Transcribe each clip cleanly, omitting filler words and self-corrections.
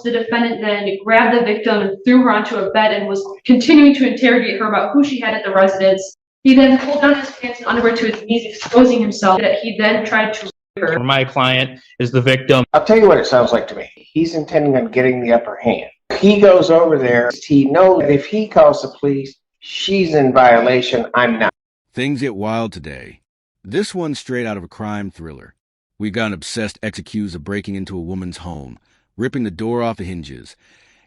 The defendant then grabbed the victim and threw her onto a bed and was continuing to interrogate her about who she had at the residence. He then pulled down his pants and underwear to his knees, exposing himself. That he then tried to rape her. My client is the victim. I'll tell you what it sounds like to me. He's intending on getting the upper hand. He goes over there. He knows that if he calls the police, she's in violation. I'm not. Things get wild today. This one's straight out of a crime thriller. We got an obsessed ex-accused of breaking into a woman's home, ripping the door off the hinges,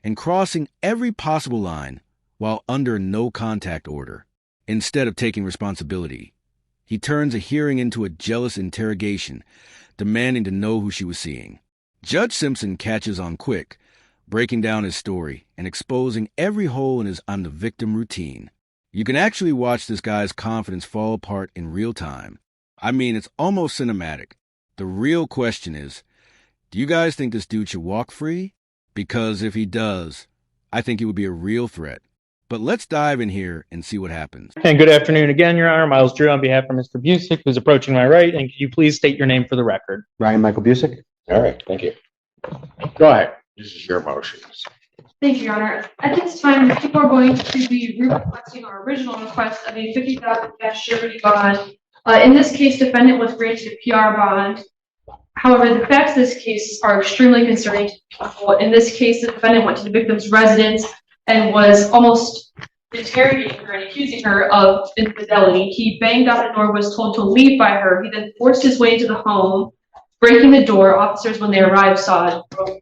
and crossing every possible line while under a no-contact order. Instead of taking responsibility, he turns a hearing into a jealous interrogation, demanding to know who she was seeing. Judge Simpson catches on quick, breaking down his story and exposing every hole in his "I'm the victim" routine. You can actually watch this guy's confidence fall apart in real time. I mean, it's almost cinematic. The real question is, do you guys think this dude should walk free? Because if he does, I think he would be a real threat. But let's dive in here and see what happens. And good afternoon again, Your Honor. Miles Drew on behalf of Mr. Busick, who's approaching my right. And could you please state your name for the record? Ryan Michael Busick. All right, thank you. Go ahead. This is your motion. Thank you, Your Honor. At this time, people are going to be re-requesting our original request of a $50,000 cash surety bond. In this case, defendant was granted a PR bond. However, the facts of this case are extremely concerning to people. In this case, the defendant went to the victim's residence and was almost interrogating her and accusing her of infidelity. He banged on the door, was told to leave by her. He then forced his way into the home, breaking the door. Officers, when they arrived, saw broken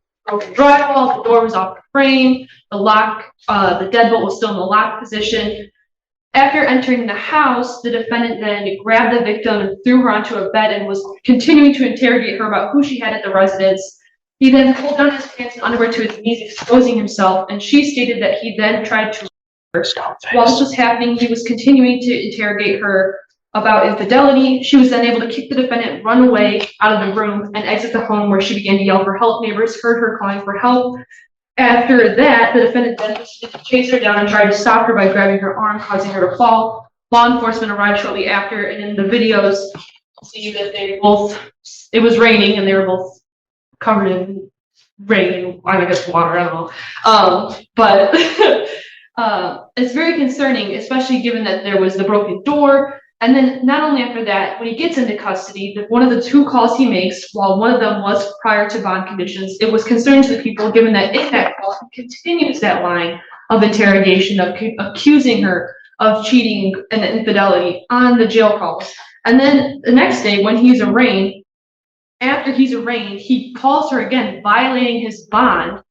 drywall. The door was off the frame. The lock, the deadbolt was still in the lock position. After entering the house, the defendant then grabbed the victim and threw her onto a bed and was continuing to interrogate her about who she had at the residence. He then pulled down his pants and underwear to his knees, exposing himself, and she stated that he then tried to rape her. While this was happening, he was continuing to interrogate her about infidelity. She was then able to kick the defendant, run away out of the room, and exit the home, where she began to yell for help. Neighbors heard her calling for help. After that, the defendant then proceeded to chase her down and tried to stop her by grabbing her arm, causing her to fall. Law enforcement arrived shortly after, and in the videos, see that they both, it was raining, and they were both covered in rain and I guess water, I don't know. But it's very concerning, especially given that there was the broken door. And then not only after that, when he gets into custody, one of the two calls he makes, while one of them was prior to bond conditions, it was concerning to the people, given that in that call, he continues that line of interrogation of accusing her of cheating and infidelity on the jail calls. And then the next day, when he's arraigned, after he's arraigned, he calls her again, violating his bond.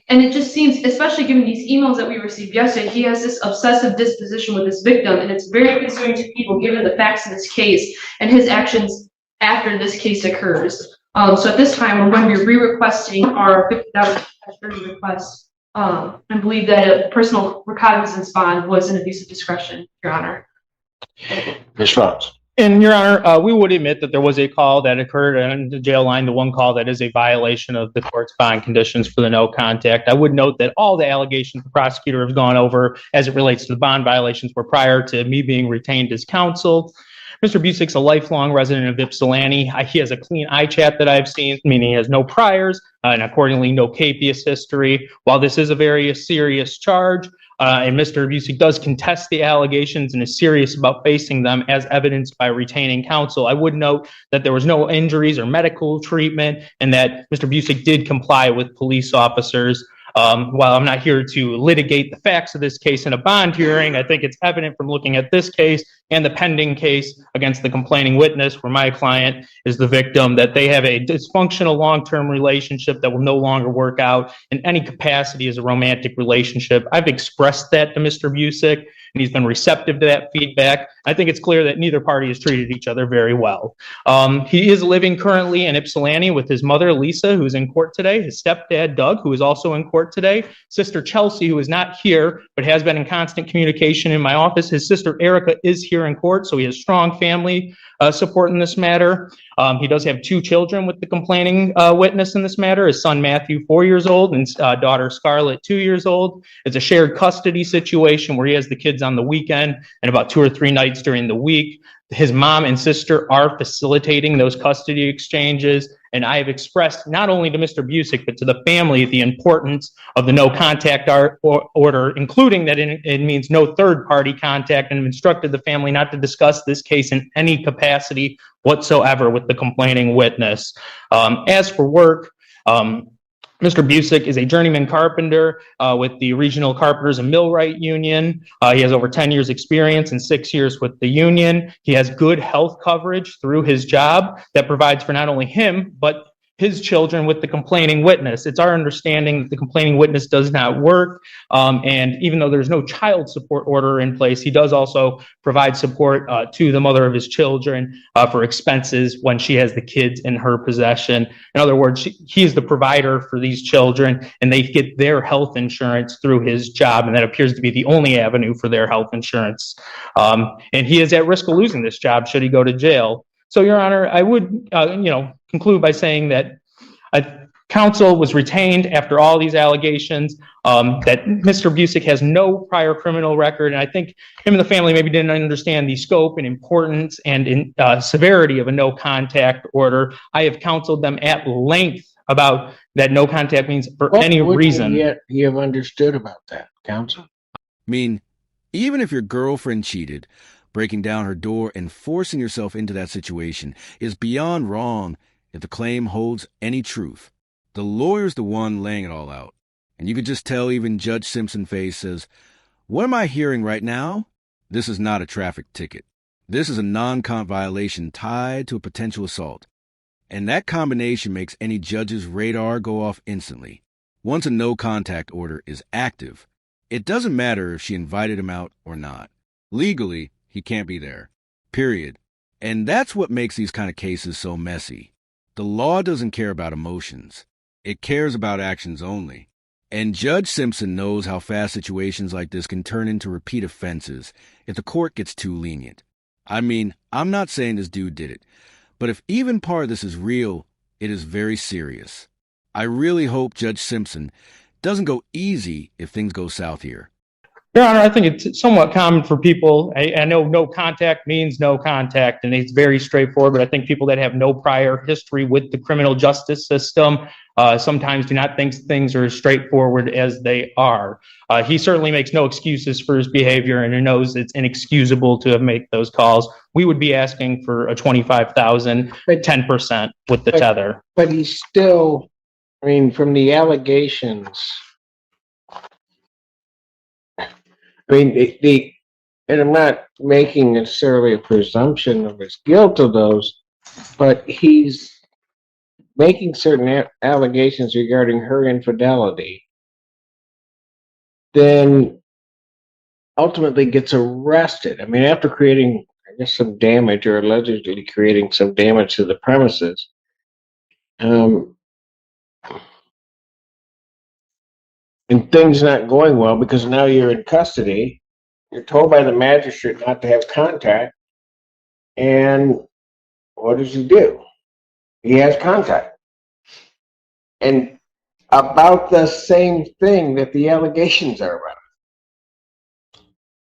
And it just seems, especially given these emails that we received yesterday, he has this obsessive disposition with this victim, and it's very concerning to people given the facts of this case and his actions after this case occurs. So at this time, we're going to be re-requesting our $50,000 request, and believe that a personal recognizance bond was an abuse of discretion, Your Honor. Ms. Rhodes. And Your Honor, we would admit that there was a call that occurred on the jail line, the one call that is a violation of the court's bond conditions for the no contact. I would note that all the allegations the prosecutor has gone over as it relates to the bond violations were prior to me being retained as counsel. Mr. Busick's a lifelong resident of Ypsilanti. He has a clean eye chat that I've seen, meaning he has no priors and accordingly no capious history. While this is a very serious charge, and Mr. Busick does contest the allegations and is serious about facing them as evidenced by retaining counsel, I would note that there was no injuries or medical treatment and that Mr. Busick did comply with police officers. While I'm not here to litigate the facts of this case in a bond hearing, I think it's evident from looking at this case and the pending case against the complaining witness, where my client is the victim, that they have a dysfunctional long-term relationship that will no longer work out in any capacity as a romantic relationship. I've expressed that to Mr. Busick, and he's been receptive to that feedback. I think it's clear that neither party has treated each other very well. He is living currently in Ypsilanti with his mother, Lisa, who's in court today, his stepdad, Doug, who is also in court today, sister Chelsea, who is not here, but has been in constant communication in my office. His sister Erica is here in court, so he has strong family support in this matter. He does have two children with the complaining witness in this matter, his son Matthew, 4 years old, and daughter Scarlett, 2 years old. It's a shared custody situation where he has the kids on the weekend and about 2 or 3 nights during the week. His mom and sister are facilitating those custody exchanges. And I have expressed not only to Mr. Busick, but to the family, the importance of the no contact order, including that it means no third party contact, and have instructed the family not to discuss this case in any capacity whatsoever with the complaining witness. As for work, Mr. Busick is a journeyman carpenter with the Regional Carpenters and Millwright Union. He has over 10 years experience and 6 years with the union. He has good health coverage through his job that provides for not only him, but his children with the complaining witness. It's our understanding that the complaining witness does not work. And even though there's no child support order in place, he does also provide support to the mother of his children for expenses when she has the kids in her possession. In other words, he is the provider for these children, and they get their health insurance through his job. And that appears to be the only avenue for their health insurance. And he is at risk of losing this job should he go to jail. So, Your Honor, I would, conclude by saying that counsel was retained after all these allegations, that Mr. Busick has no prior criminal record. And I think him and the family maybe didn't understand the scope and importance and severity of a no contact order. I have counseled them at length about that no contact means for any reason. Yet you have understood about that, counsel? I mean, even if your girlfriend cheated, breaking down her door and forcing yourself into that situation is beyond wrong if the claim holds any truth. The lawyer's the one laying it all out. And you could just tell even Judge Simpson's face says, what am I hearing right now? This is not a traffic ticket. This is a non-comp violation tied to a potential assault. And that combination makes any judge's radar go off instantly. Once a no-contact order is active, it doesn't matter if she invited him out or not. Legally, he can't be there. Period. And that's what makes these kind of cases so messy. The law doesn't care about emotions. It cares about actions only. And Judge Simpson knows how fast situations like this can turn into repeat offenses if the court gets too lenient. I mean, I'm not saying this dude did it, but if even part of this is real, it is very serious. I really hope Judge Simpson doesn't go easy if things go south here. Your Honor, I think it's somewhat common for people. I know no contact means no contact, and it's very straightforward, but I think people that have no prior history with the criminal justice system sometimes do not think things are as straightforward as they are. He certainly makes no excuses for his behavior, and he knows it's inexcusable to make those calls. We would be asking for a $25,000, 10% with the tether. But he's still, I mean, from the allegations, I mean, and I'm not making necessarily a presumption of his guilt of those, but he's making certain allegations regarding her infidelity, then ultimately gets arrested. I mean, after creating, I guess, some damage or allegedly creating some damage to the premises, and things not going well because now you're in custody, you're told by the magistrate not to have contact, and what does he do? He has contact. And about the same thing that the allegations are about.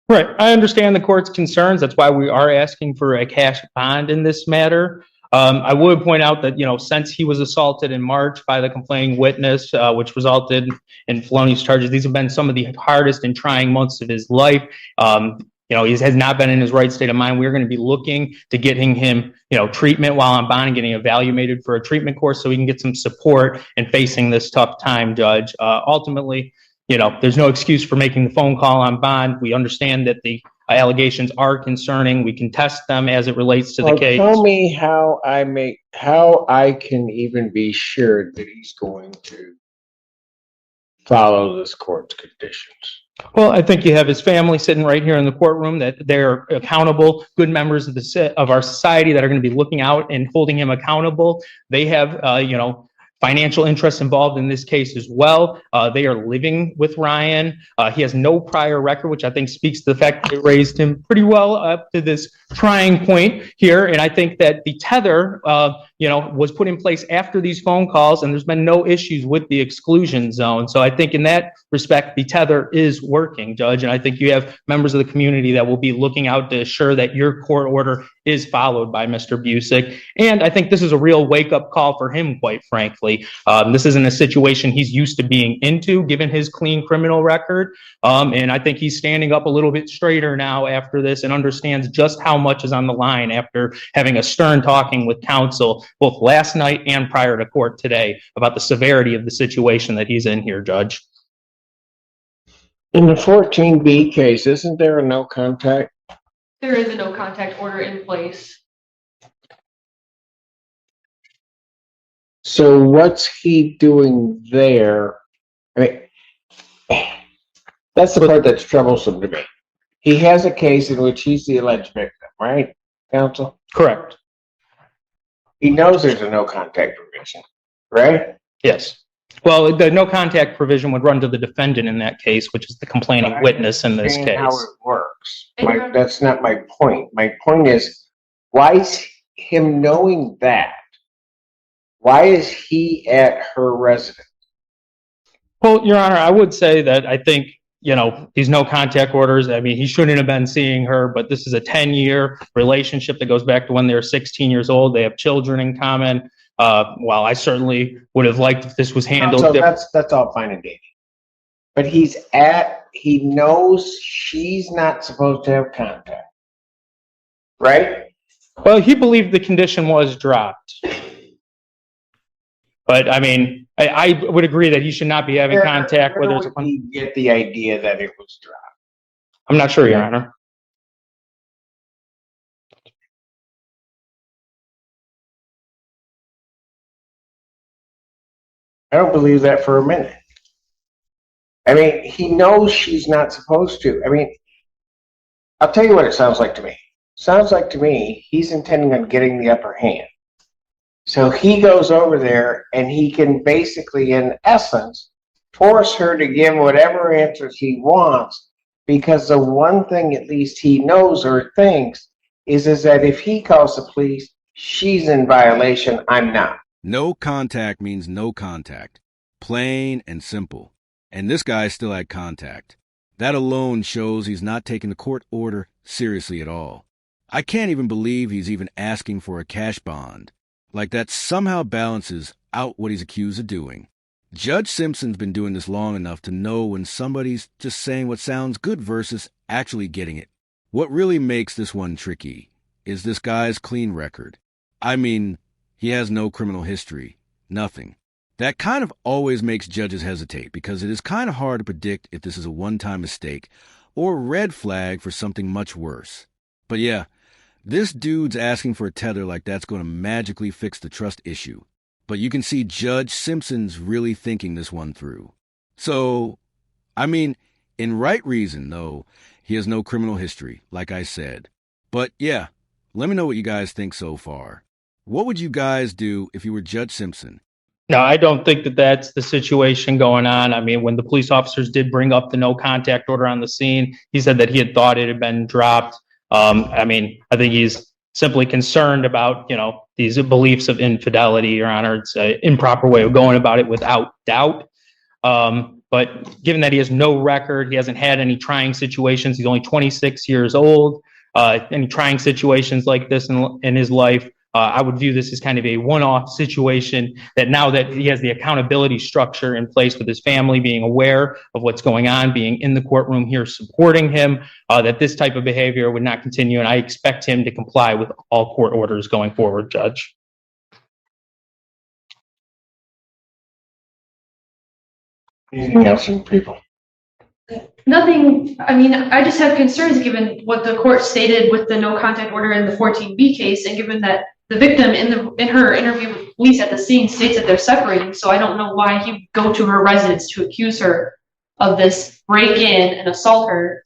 Right. I understand the court's concerns. That's why we are asking for a cash bond in this matter. I would point out that, since he was assaulted in March by the complaining witness, which resulted in felonious charges, these have been some of the hardest and trying months of his life. He has not been in his right state of mind. We're going to be looking to getting him, treatment while on bond and getting evaluated for a treatment course so he can get some support in facing this tough time, Judge. Ultimately, there's no excuse for making the phone call on bond. We understand that the allegations are concerning. We can test them as it relates to the case. Tell me how I can even be sure that he's going to follow this court's conditions. Well, I think you have his family sitting right here in the courtroom, that they're accountable, good members of our society that are going to be looking out and holding him accountable. They have, financial interests involved in this case as well. They are living with Ryan. He has no prior record, which I think speaks to the fact that they raised him pretty well up to this trying point here. And I think that the tether was put in place after these phone calls, and there's been no issues with the exclusion zone. So I think in that respect, the tether is working, Judge, and I think you have members of the community that will be looking out to assure that your court order is followed by Mr. Busick. And I think this is a real wake-up call for him, quite frankly. This isn't a situation he's used to being into, given his clean criminal record. And I think he's standing up a little bit straighter now after this and understands just how much is on the line after having a stern talking with counsel both last night and prior to court today about the severity of the situation that he's in here, Judge. In the 14B case, isn't there a no contact? There is a no contact order in place. So what's he doing there? I mean, that's the part that's troublesome to me. He has a case in which he's the alleged victim, right, counsel? Correct. He knows there's a no contact provision, right? Yes. Well, the no contact provision would run to the defendant in that case, which is the complaining witness in this case. How it works. That's not my point. My point is, why is him knowing that? Why is he at her residence? Well, Your Honor, I would say that I think, these no contact orders, I mean, he shouldn't have been seeing her, but this is a 10-year relationship that goes back to when they were 16 years old. They have children in common. While I certainly would have liked if this was handled. So that's all fine and dandy. But he knows she's not supposed to have contact, right? Well, he believed the condition was dropped. But I mean, I would agree that he should not be having contact with her. You get the idea that it was dropped. I'm not sure, Your Honor. I don't believe that for a minute. I mean, he knows she's not supposed to. I mean, I'll tell you what it sounds like to me. Sounds like to me he's intending on getting the upper hand. So he goes over there and he can basically, in essence, force her to give whatever answers he wants, because the one thing at least he knows or thinks is that if he calls the police, she's in violation, I'm not. No contact means no contact. Plain and simple. And this guy still had contact. That alone shows he's not taking the court order seriously at all. I can't even believe he's even asking for a cash bond. Like that somehow balances out what he's accused of doing. Judge Simpson's been doing this long enough to know when somebody's just saying what sounds good versus actually getting it. What really makes this one tricky is this guy's clean record. I mean, he has no criminal history. Nothing. That kind of always makes judges hesitate because it is kind of hard to predict if this is a one-time mistake or red flag for something much worse. But yeah, this dude's asking for a tether like that's going to magically fix the trust issue. But you can see Judge Simpson's really thinking this one through. So, I mean, in right reason, though, he has no criminal history, like I said. But yeah, let me know what you guys think so far. What would you guys do if you were Judge Simpson? No, I don't think that that's the situation going on. I mean, when the police officers did bring up the no contact order on the scene, he said that he had thought it had been dropped. I mean, I think he's simply concerned about, these beliefs of infidelity, Your Honor. It's an improper way of going about it without doubt. But given that he has no record, he hasn't had any trying situations. He's only 26 years old. Any trying situations like this in his life, I would view this as kind of a one-off situation that now that he has the accountability structure in place with his family being aware of what's going on, being in the courtroom here supporting him, that this type of behavior would not continue. And I expect him to comply with all court orders going forward, Judge. Anything else from people? Nothing. I mean, I just have concerns given what the court stated with the no contact order in the 14B case, and given that the victim in her interview with police at the scene states that they're separating. So I don't know why he would go to her residence to accuse her of this break-in and assault her.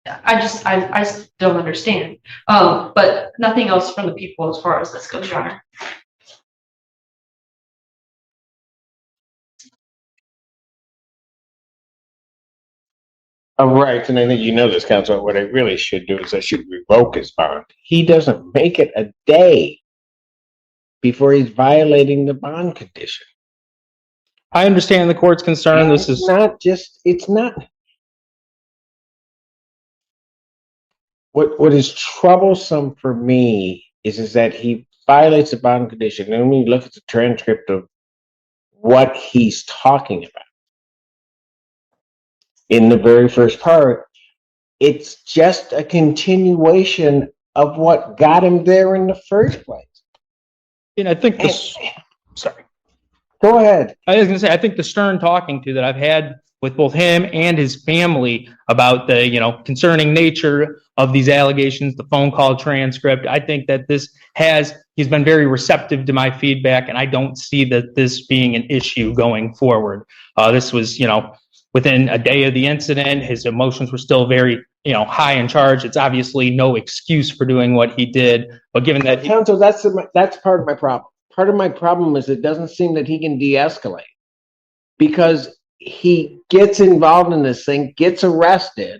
I just don't understand. But nothing else from the people as far as this goes, Your Honor. All right, and I think you know this, counsel. What I really should do is I should revoke his bond. He doesn't make it a day. before he's violating the bond condition. I understand the court's concern. This is It's not. What is troublesome for me is that he violates the bond condition. And when you look at the transcript of what he's talking about in the very first part, it's just a continuation of what got him there in the first place. and I think this. Sorry. Go ahead. I was going to say, I think the stern talking to that I've had with both him and his family about the, concerning nature of these allegations, the phone call transcript. I think that he's been very receptive to my feedback, and I don't see that this being an issue going forward. This was, within a day of the incident, his emotions were still very, high in charge. It's obviously no excuse for doing what he did, but given that Counsel, that's part of my problem. Part of my problem is it doesn't seem that he can de-escalate because he gets involved in this thing, gets arrested.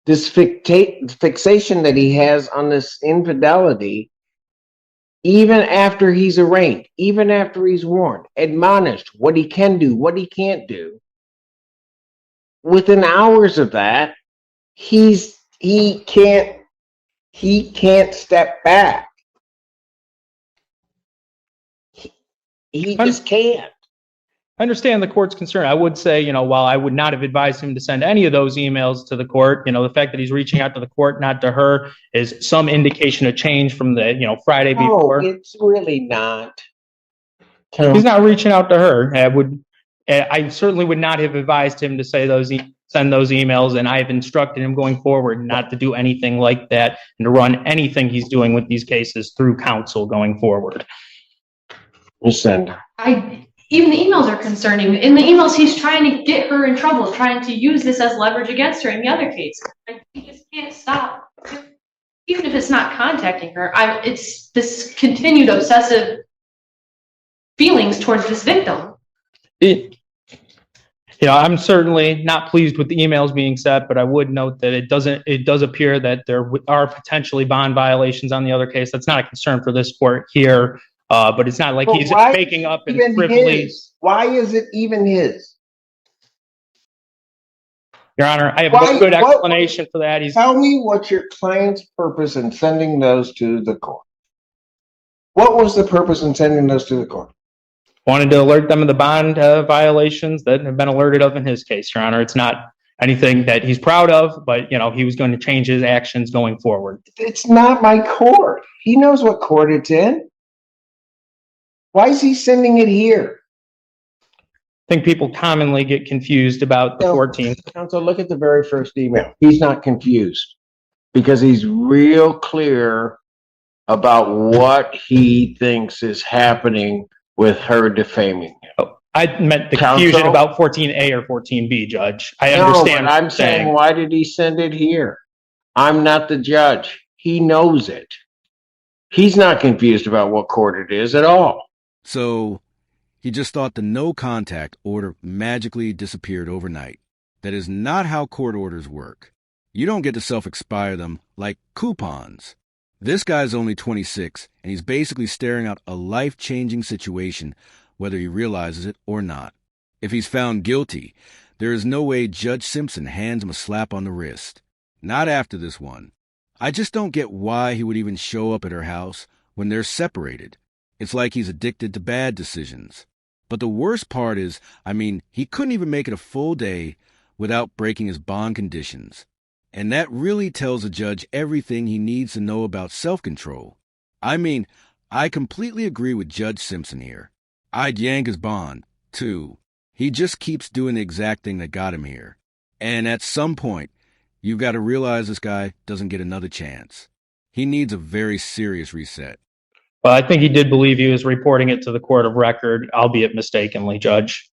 This fixation that he has on this infidelity, even after he's arraigned, even after he's warned, admonished what he can do, what he can't do. Within hours of that, he can't step back. He just can't. I understand the court's concern. I would say, while I would not have advised him to send any of those emails to the court, the fact that he's reaching out to the court, not to her, is some indication of change from the, Friday before. No, it's really not. He's not reaching out to her. I certainly would not have advised him to send those emails, and I have instructed him going forward not to do anything like that and to run anything he's doing with these cases through counsel going forward. Even the emails are concerning. In the emails, he's trying to get her in trouble, trying to use this as leverage against her in the other case. And he just can't stop. Even if it's not contacting her, it's this continued obsessive feelings towards this victim. I'm certainly not pleased with the emails being sent, but I would note that it does appear that there are potentially bond violations on the other case. That's not a concern for this court here. But it's not like he's faking up and frivolly. Why is it even his? Your Honor, I have a good explanation for that. Tell me what's your client's purpose in sending those to the court. What was the purpose in sending those to the court? Wanted to alert them of the bond violations that have been alerted of in his case, Your Honor. It's not anything that he's proud of, but, he was going to change his actions going forward. It's not my court. He knows what court it's in. Why is he sending it here? I think people commonly get confused about the 14th. Counsel, look at the very first email. He's not confused because he's real clear about what he thinks is happening with her defaming him. I meant the confusion about 14A or 14B, Judge. I understand. But I'm saying, why did he send it here? I'm not the judge. He knows it. He's not confused about what court it is at all. So he just thought the no contact order magically disappeared overnight. That is not how court orders work. You don't get to self-expire them like coupons. This guy's only 26, and he's basically staring out a life-changing situation, whether he realizes it or not. If he's found guilty, there is no way Judge Simpson hands him a slap on the wrist. Not after this one. I just don't get why he would even show up at her house when they're separated. It's like he's addicted to bad decisions. But the worst part is, he couldn't even make it a full day without breaking his bond conditions. And that really tells a judge everything he needs to know about self-control. I completely agree with Judge Simpson here. I'd yank his bond, too. He just keeps doing the exact thing that got him here. And at some point, you've got to realize this guy doesn't get another chance. He needs a very serious reset. Well, I think he did believe he was reporting it to the court of record, albeit mistakenly, Judge.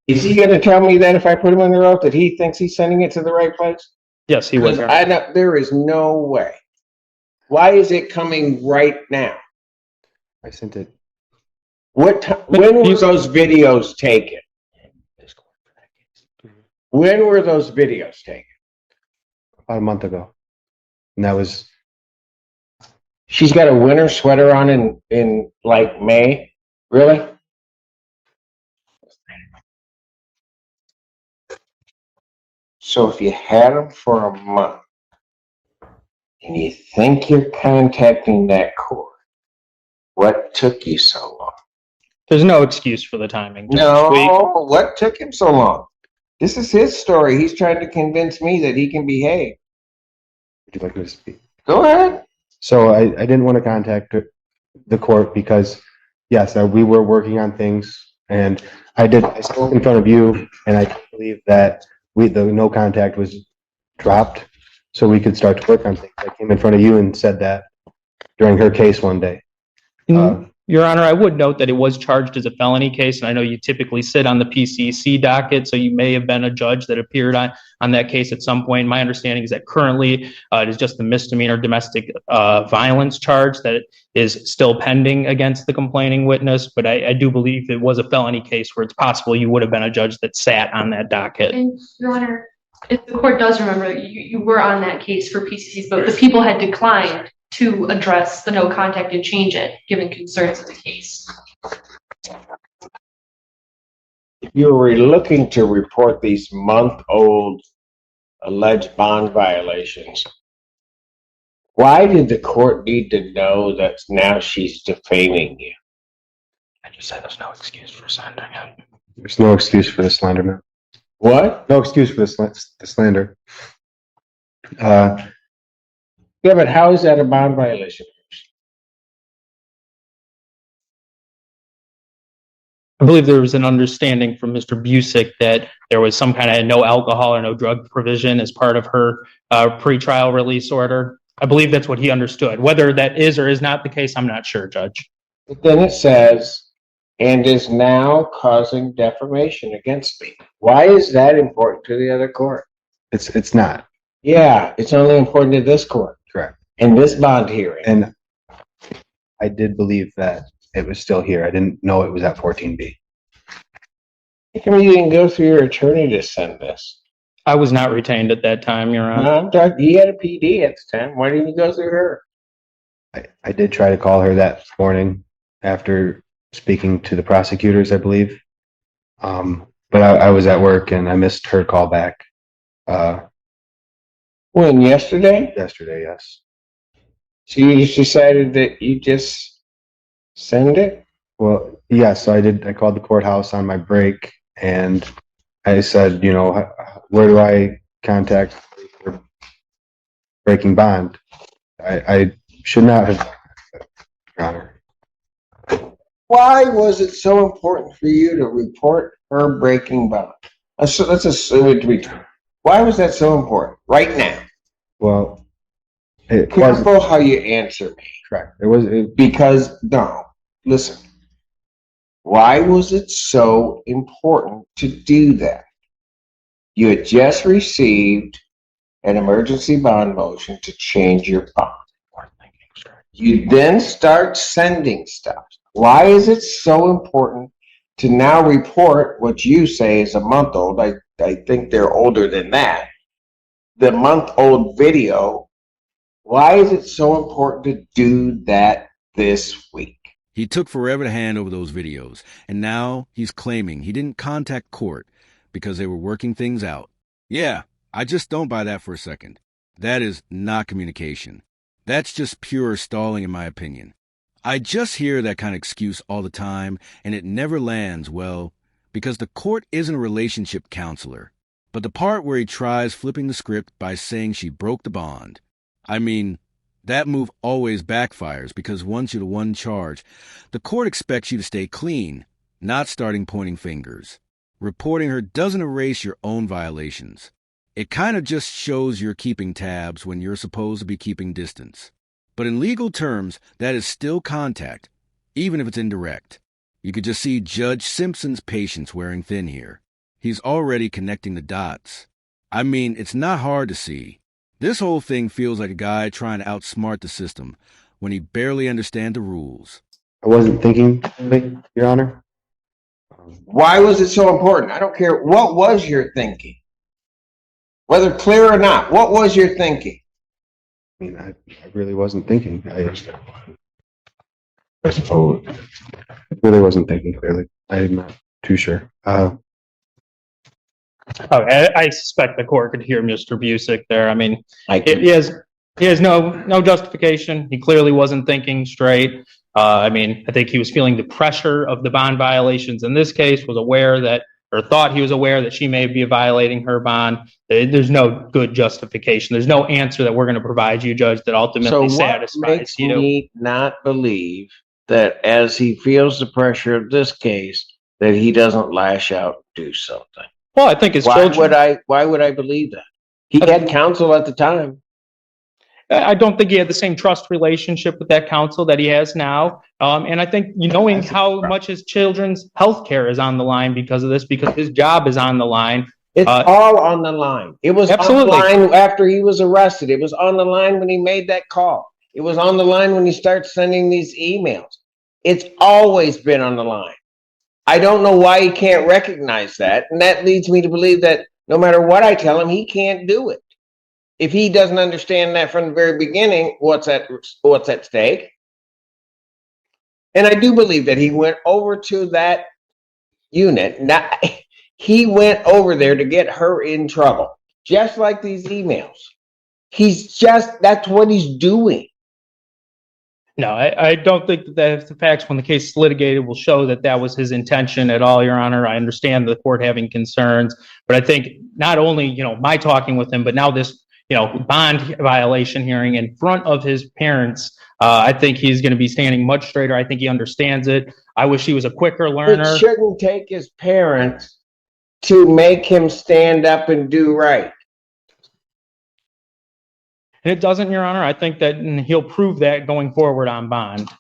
Is he going to tell me that if I put him under oath that he thinks he's sending it to the right place? Yes, he was. There is no way. Why is it coming right now? I sent it. When were those videos taken? When were those videos taken? About a month ago. And that was She's got a winter sweater on in like May? Really? So if you had them for a month and you think you're contacting that court, what took you so long? There's no excuse for the timing. Judge. No, what took him so long? This is his story. He's trying to convince me that he can behave. Would you like me to speak? Go ahead. So I didn't want to contact the court because, yes, we were working on things, and I spoke in front of you, and I believe that the no contact was dropped so we could start to work on things. I came in front of you and said that during her case one day. Your Honor, I would note that it was charged as a felony case, and I know you typically sit on the PCC docket, so you may have been a judge that appeared on that case at some point. My understanding is that currently it is just the misdemeanor domestic violence charge that is still pending against the complaining witness, but I do believe it was a felony case where it's possible you would have been a judge that sat on that docket. And Your Honor, if the court does remember, you were on that case for PCC's, but the people had declined to address the no contact and change it, given concerns of the case. If you were looking to report these month-old alleged bond violations, why did the court need to know that now she's defaming you? I just said there's no excuse for sending it. There's no excuse for the slander, man. What? No excuse for the slander. Yeah, but how is that a bond violation? I believe there was an understanding from Mr. Busick that there was some kind of no alcohol or no drug provision as part of her pretrial release order. I believe that's what he understood. Whether that is or is not the case, I'm not sure, Judge. But then it says, and is now causing defamation against me. Why is that important to the other court? It's not. Yeah, it's only important to this court. Correct. In this bond hearing. And I did believe that it was still here. I didn't know it was at 14B. How come you didn't go through your attorney to send this? I was not retained at that time, Your Honor. No, I'm talking, you had a PD at the time. Why didn't you go through her? I did try to call her that morning after speaking to the prosecutors, I believe. But I was at work and I missed her call back. When, yesterday? Yesterday, yes. So you just decided that you just send it? Well, yes, I did. I called the courthouse on my break and I said, you know, where do I contact for breaking bond? I should not have, Your Honor. Why was it so important for you to report her breaking bond? So let's assume it to be true. Why was that so important right now? Well, it Careful was how you answer me. correct. It Because, no, listen. Why was it so important to do that? You had just received an emergency bond motion to change your bond. You then start sending stuff. Why is it so important to now report what you say is a month old? I think they're older than that. The month-old video. Why is it so important to do that this week? He took forever to hand over those videos, and now he's claiming he didn't contact court because they were working things out. Yeah, I just don't buy that for a second. That is not communication. That's just pure stalling, in my opinion. I just hear that kind of excuse all the time, and it never lands well, because the court isn't a relationship counselor. But the part where he tries flipping the script by saying she broke the bond, I mean, that move always backfires because once you're the one charge, the court expects you to stay clean, not starting pointing fingers. Reporting her doesn't erase your own violations. It kind of just shows you're keeping tabs when you're supposed to be keeping distance. But in legal terms, that is still contact, even if it's indirect. You could just see Judge Simpson's patience wearing thin here. He's already connecting the dots. I mean, it's not hard to see. This whole thing feels like a guy trying to outsmart the system when he barely understands the rules. I wasn't thinking, Your Honor. Why was it so important? I don't care. What was your thinking? Whether clear or not, what was your thinking? mean, I really wasn't thinking. I suppose I really wasn't thinking clearly. I'm not too sure. I suspect the court could hear Mr. Busick there. I mean, I can, he has no justification. He clearly wasn't thinking straight. I mean, I think he was feeling the pressure of the bond violations in this case, was aware that, or thought he was aware that she may be violating her bond. There's no good justification. There's no answer that we're going to provide you, Judge, that so ultimately what satisfies makes you. me not believe that as he feels the pressure of this case, that he doesn't lash out and do something? Well, I think his Why children. would I believe that? He had counsel at the time. I don't think he had the same trust relationship with that counsel that he has now. And I think knowing how much his children's health care is on the line because of this, because his job is on the line. It's all on the line. It was Absolutely. on the line after he was arrested. It was on the line when he made that call. It was on the line when he starts sending these emails. It's always been on the line. I don't know why he can't recognize that. And that leads me to believe that no matter what I tell him, he can't do it. If he doesn't understand that from the very beginning, what's at stake. And I do believe that he went over to that unit. He went over there to get her in trouble, just like these emails. That's what he's doing. No, I don't think that the facts when the case is litigated will show that that was his intention at all, Your Honor. I understand the court having concerns, but I think not only, my talking with him, but now this, bond violation hearing in front of his parents, I think he's going to be standing much straighter. I think he understands it. I wish he was a quicker learner. It shouldn't take his parents to make him stand up and do right. And it doesn't, Your Honor. I think that he'll prove that going forward on bond.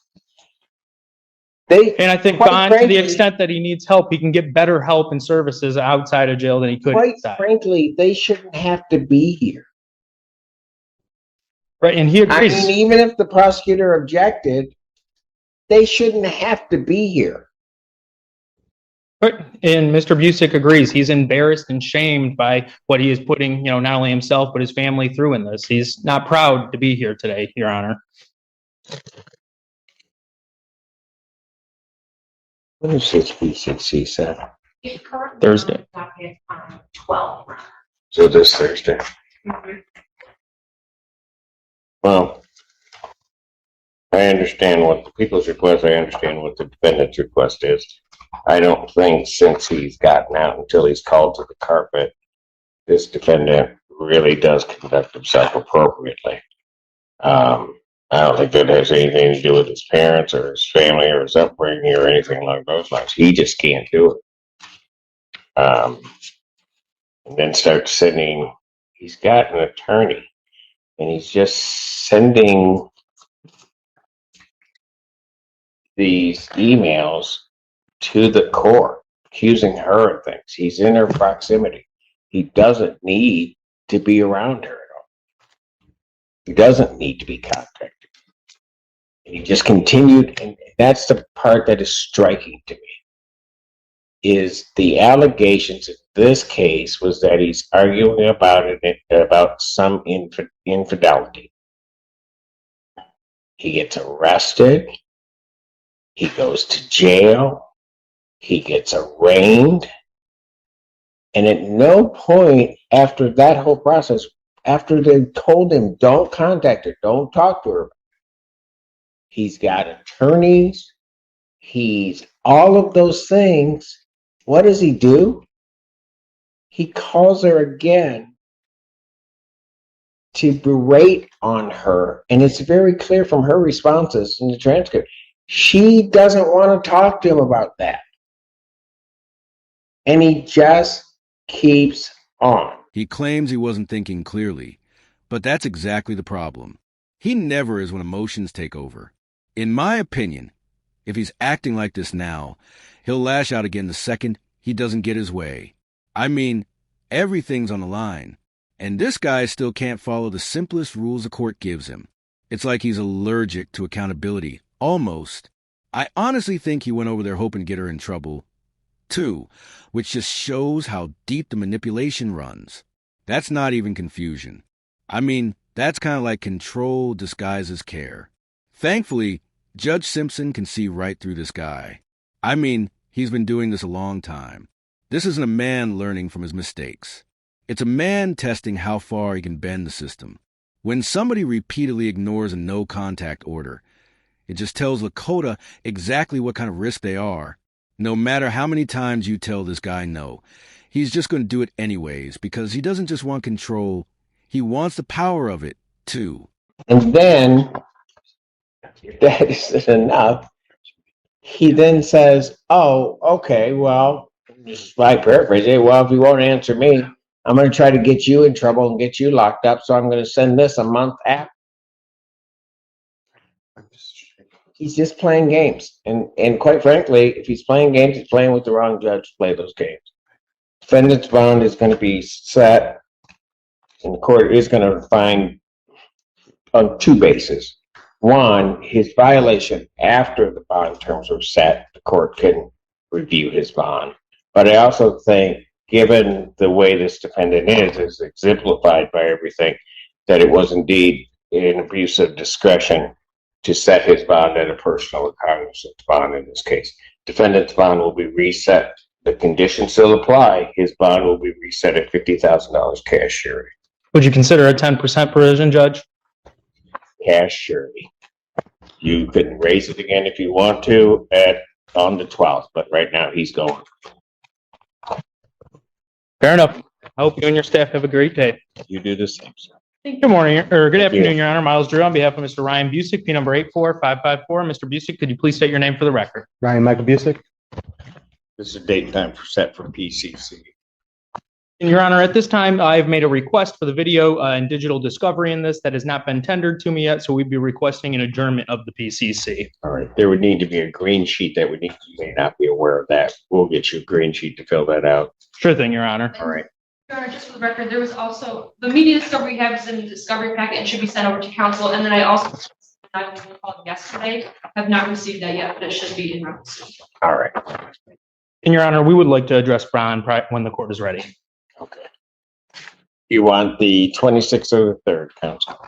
And I think bond, to the extent that he needs help, he can get better help and services outside of jail than he could inside. Frankly, they shouldn't have to be here. Right, and he agrees. I mean, even if the prosecutor objected, they shouldn't have to be here. Right. And Mr. Busick agrees. He's embarrassed and shamed by what he is putting, not only himself, but his family through in this. He's not proud to be here today, Your Honor. When is this B6C set? Thursday. 12. So this Thursday. Well, I understand what the people's request, I understand what the defendant's request is. I don't think since he's gotten out until he's called to the carpet, this defendant really does conduct himself appropriately. I don't think that has anything to do with his parents or his family or his upbringing or anything along those lines. He just can't do it. And then starts sending, he's got an attorney and he's just sending these emails to the court, accusing her of things. He's in her proximity. He doesn't need to be around her at all. He doesn't need to be contacted. And he just continued, and that's the part that is striking to me, is the allegations in this case was that he's arguing about some infidelity. He gets arrested. He goes to jail. He gets arraigned. And at no point after that whole process, after they told him, don't contact her, don't talk to her, he's got attorneys, he's all of those things. What does he do? He calls her again to berate on her. And it's very clear from her responses in the transcript. She doesn't want to talk to him about that. And he just keeps on. He claims he wasn't thinking clearly, but that's exactly the problem. He never is when emotions take over. In my opinion, if he's acting like this now, he'll lash out again the second he doesn't get his way. I mean, everything's on the line, and this guy still can't follow the simplest rules the court gives him. It's like he's allergic to accountability, almost. I honestly think he went over there hoping to get her in trouble, too, which just shows how deep the manipulation runs. That's not even confusion. I mean, That's kind of like control disguises care. Thankfully, Judge Simpson can see right through this guy. I mean, he's been doing this a long time. This isn't a man learning from his mistakes. It's a man testing how far he can bend the system. When somebody repeatedly ignores a no-contact order, it just tells Lakota exactly what kind of risk they are. No matter how many times you tell this guy no, he's just going to do it anyways because he doesn't just want control, he wants the power of it, too. And then, if that isn't enough, he then says, oh, okay, well, just like paraphrasing, well, if you won't answer me, I'm going to try to get you in trouble and get you locked up, so I'm going to send this a month after. He's just playing games. And quite frankly, if he's playing games, he's playing with the wrong judge to play those games. Defendant's bond is going to be set, and the court is going to find on two bases. One, his violation after the bond terms were set, the court can review his bond. But I also think, given the way this defendant is exemplified by everything, that it was indeed an abuse of discretion to set his bond at a personal or cognizant bond in this case. Defendant's bond will be reset. The conditions still apply. His bond will be reset at $50,000 cash surety. Would you consider a 10% provision, Judge? Cash surety. You can raise it again if you want to on the 12th, but right now he's going. Fair enough. I hope you and your staff have a great day. You do the same, sir. Good morning, or good afternoon, you. Your Honor. Miles Drew on behalf of Mr. Ryan Busick, P number 84554. Mr. Busick, could you please state your name for the record? Ryan Michael Busick. This is a date and time set for PCC. And Your Honor, at this time, I've made a request for the video and digital discovery in this that has not been tendered to me yet, so we'd be requesting an adjournment of the PCC. All right. There would need to be a green sheet that would need, you may not be aware of that. We'll get you a green sheet to fill that out. Sure thing, Your Honor. All right. Your Honor, just for the record, there was also, the media discovery we have is in the discovery packet and should be sent over to counsel. And then I also, I called yesterday, have not received that yet, but it should be in reference. All right. And Your Honor, we would like to address Bron when the court is ready. Okay. You want the 26th or the 3rd, counsel?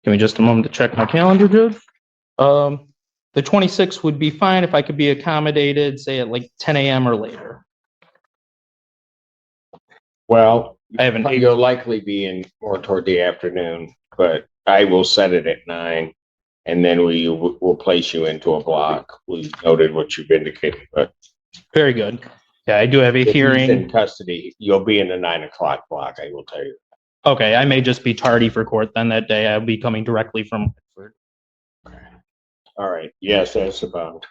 Give me just a moment to check my calendar, Judge. The 26th would be fine if I could be accommodated, say at like 10 a.m. or later. Well, I haven't. you'll likely be in more toward the afternoon, but I will set it at 9, and then we'll place you into a block. We noted what you've indicated, but Very good. Yeah, I do have a if he's hearing. in custody, you'll be in the 9 o'clock block, I will tell you. Okay, I may just be tardy for court then that day. I'll be coming directly from Whitford. All right. Yes, that's the bond.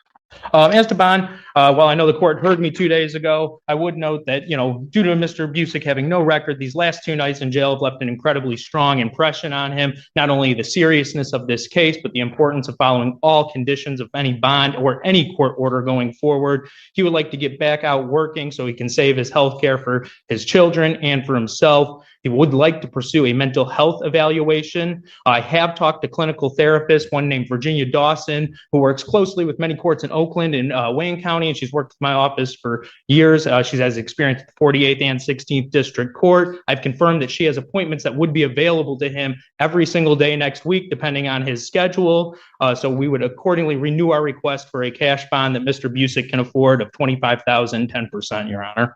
As to bond, while I know the court heard me 2 days ago, I would note that, due to Mr. Busick having no record, these last 2 nights in jail have left an incredibly strong impression on him. Not only the seriousness of this case, but the importance of following all conditions of any bond or any court order going forward. He would like to get back out working so he can save his health care for his children and for himself. He would like to pursue a mental health evaluation. I have talked to clinical therapists, one named Virginia Dawson, who works closely with many courts in Oakland and Wayne County, and she's worked with my office for years. She has experience at the 48th and 16th District Court. I've confirmed that she has appointments that would be available to him every single day next week, depending on his schedule. So we would accordingly renew our request for a cash bond that Mr. Busick can afford of $25,000, 10%, Your Honor,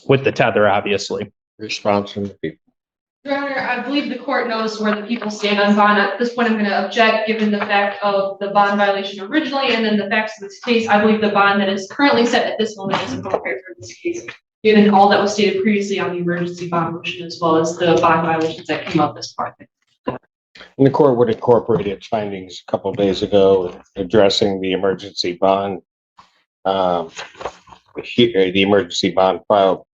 with the tether, obviously. Response from the people. Your Honor, I believe the court knows where the people stand on bond. At this point, I'm going to object, given the fact of the bond violation originally, and then the facts of this case. I believe the bond that is currently set at this moment is appropriate for this case, given all that was stated previously on the emergency bond motion, as well as the bond violations that came up as part of it. And the court would incorporate its findings a couple of days ago addressing the emergency bond, the emergency bond filed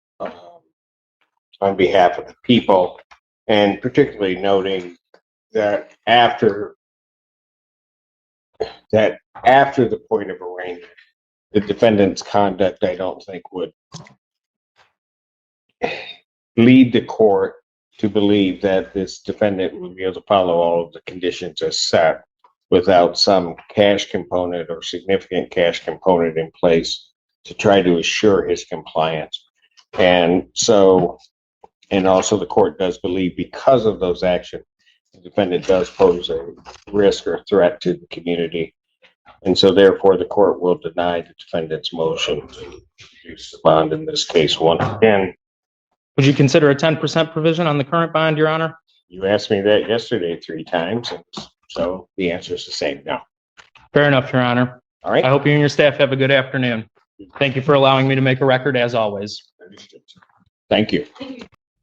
on behalf of the people, and particularly noting that after the point of arraignment, the defendant's conduct, I don't think, would lead the court to believe that this defendant would be able to follow all of the conditions as set without some cash component or significant cash component in place to try to assure his compliance. And so, and also the court does believe, because of those actions the defendant does pose a risk or threat to the community. And so therefore, the court will deny the defendant's motion to reduce the bond in this case. Once again, Would you consider a 10% provision on the current bond, Your Honor? you asked me that yesterday 3 times, and so the answer is the same now. Fair enough, Your Honor. All right? I hope you and your staff have a good afternoon. Thank you for allowing me to make a record as always. Thank you.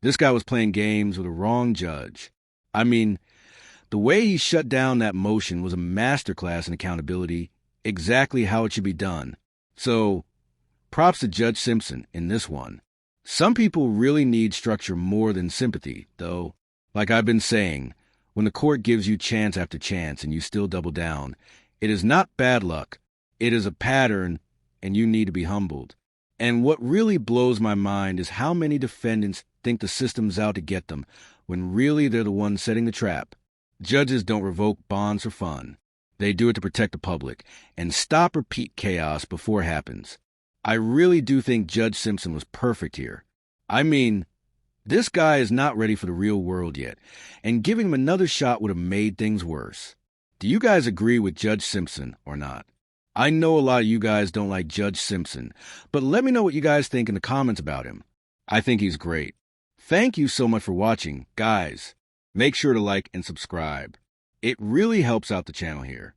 This guy was playing games with a wrong judge. I mean, the way he shut down that motion was a masterclass in accountability, exactly how it should be done. So, props to Judge Simpson in this one. Some people really need structure more than sympathy, though. Like I've been saying, when the court gives you chance after chance and you still double down, it is not bad luck. It is a pattern, and you need to be humbled. And what really blows my mind is how many defendants think the system's out to get them, when really they're the ones setting the trap. Judges don't revoke bonds for fun. They do it to protect the public and stop repeat chaos before it happens. I really do think Judge Simpson was perfect here. I mean, this guy is not ready for the real world yet, and giving him another shot would have made things worse. Do you guys agree with Judge Simpson or not? I know a lot of you guys don't like Judge Simpson, but let me know what you guys think in the comments about him. I think he's great. Thank you so much for watching. Guys, make sure to like and subscribe. It really helps out the channel here.